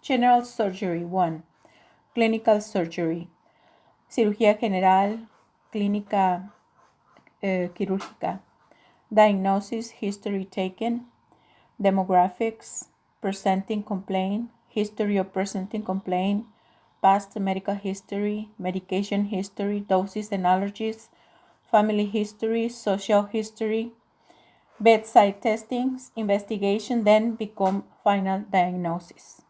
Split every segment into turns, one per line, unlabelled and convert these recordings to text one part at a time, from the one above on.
General Surgery 1. Clinical Surgery. Cirugía general, clínica quirúrgica. Diagnosis, history taken. Demographics, presenting complaint, history of presenting complaint, past medical history, medication history, doses and allergies, family history, social history, bedside testings, investigation, then become final diagnosis.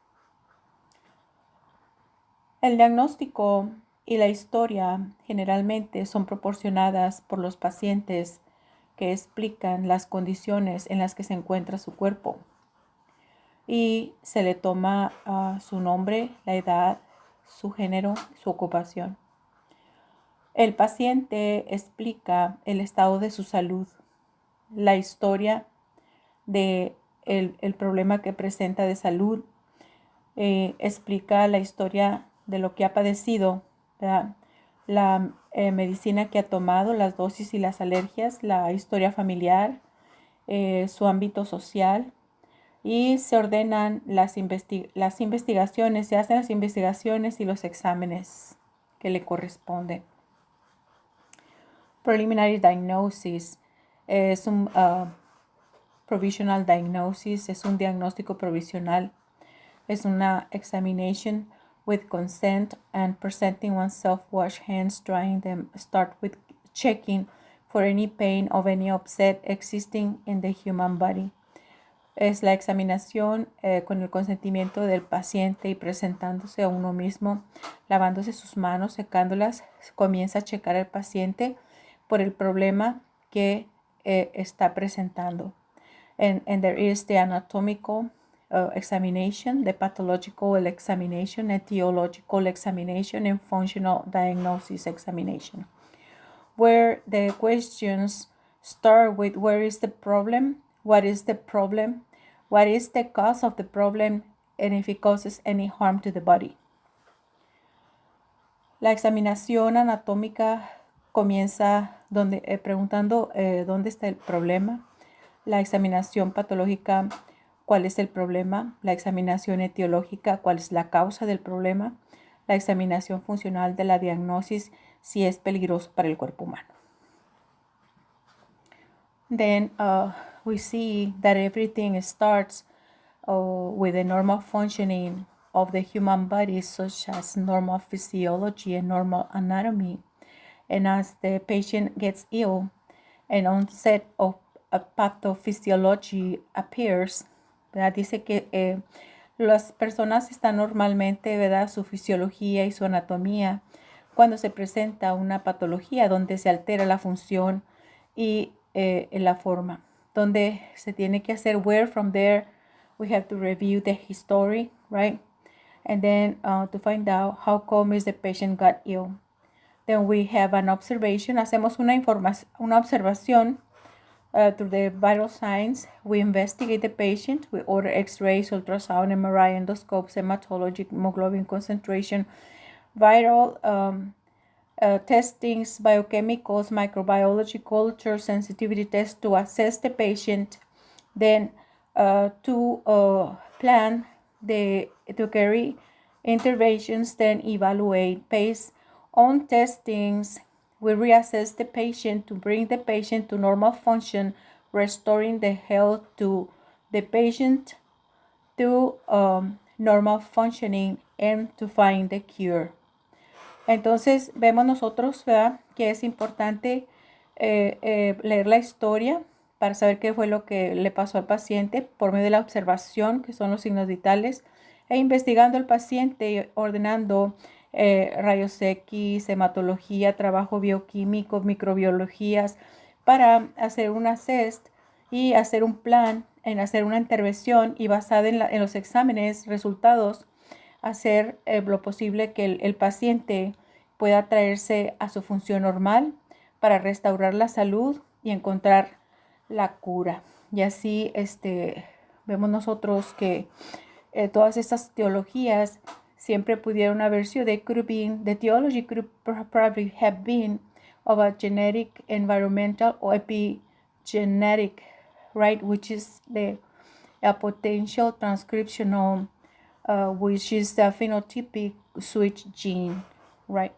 El diagnóstico y la historia generalmente son proporcionadas por los pacientes que explican las condiciones en las que se encuentra su cuerpo y se le toma su nombre, la edad, su género, su ocupación. El paciente explica el estado de su salud, la historia de el problema que presenta de salud, explica la historia de lo que ha padecido, ¿verdad? La medicina que ha tomado, las dosis y las alergias, la historia familiar, su ámbito social, y se ordenan las investigaciones, se hacen las investigaciones y los exámenes que le corresponden. Preliminary diagnosis es un provisional diagnosis, es un diagnóstico provisional, es una examination with consent and presenting oneself, wash hands, drying them, start with checking for any pain of any upset existing in the human body. Es la examinación con el consentimiento del paciente y presentándose a uno mismo, lavándose sus manos, secándolas, comienza a checar al paciente por el problema que está presentando. And there is the anatomical examination, the pathological examination, etiological examination, and functional diagnosis examination, where the questions start with where is the problem, what is the problem, what is the cause of the problem, and if it causes any harm to the body. La examinación anatómica comienza preguntando dónde está el problema. La examinación patológica, cuál es el problema. La examinación etiológica, cuál es la causa del problema. La examinación funcional de la diagnosis, si es peligroso para el cuerpo humano. Then we see that everything starts with the normal functioning of the human body, such as normal physiology and normal anatomy. And as the patient gets ill, an onset of pathophysiology appears, ¿verdad? Dice que las personas están normalmente, ¿verdad?, su fisiología y su anatomía cuando se presenta una patología donde se altera la función y la forma, donde se tiene que hacer where from there we have to review the history, right? And then to find out how come is the patient got ill. Then we have an observation. Hacemos una observación through the vital signs. We investigate the patient. We order x-rays, ultrasound, MRI, endoscopes, hematology, hemoglobin concentration, viral testings, biochemicals, microbiology, culture, sensitivity tests to assess the patient. Then to plan to carry interventions, then evaluate based on testings. We reassess the patient to bring the patient to normal function, restoring the health to the patient to normal functioning and to find the cure. Entonces vemos nosotros, ¿verdad?, que es importante leer la historia para saber qué fue lo que le pasó al paciente por medio de la observación, que son los signos vitales, e investigando al paciente, ordenando rayos X, hematología, trabajo bioquímico, microbiologías, para hacer un assessment y hacer un plan, en hacer una intervención y basada en los exámenes, resultados, hacer lo posible que el paciente pueda traerse a su función normal para restaurar la salud y encontrar la cura. Y así vemos nosotros que todas estas teologías siempre pudieron haber sido, the theology could probably have been of a genetic, environmental, or epigenetic, right, which is a potential transcriptional which is the phenotypic switch gene, right?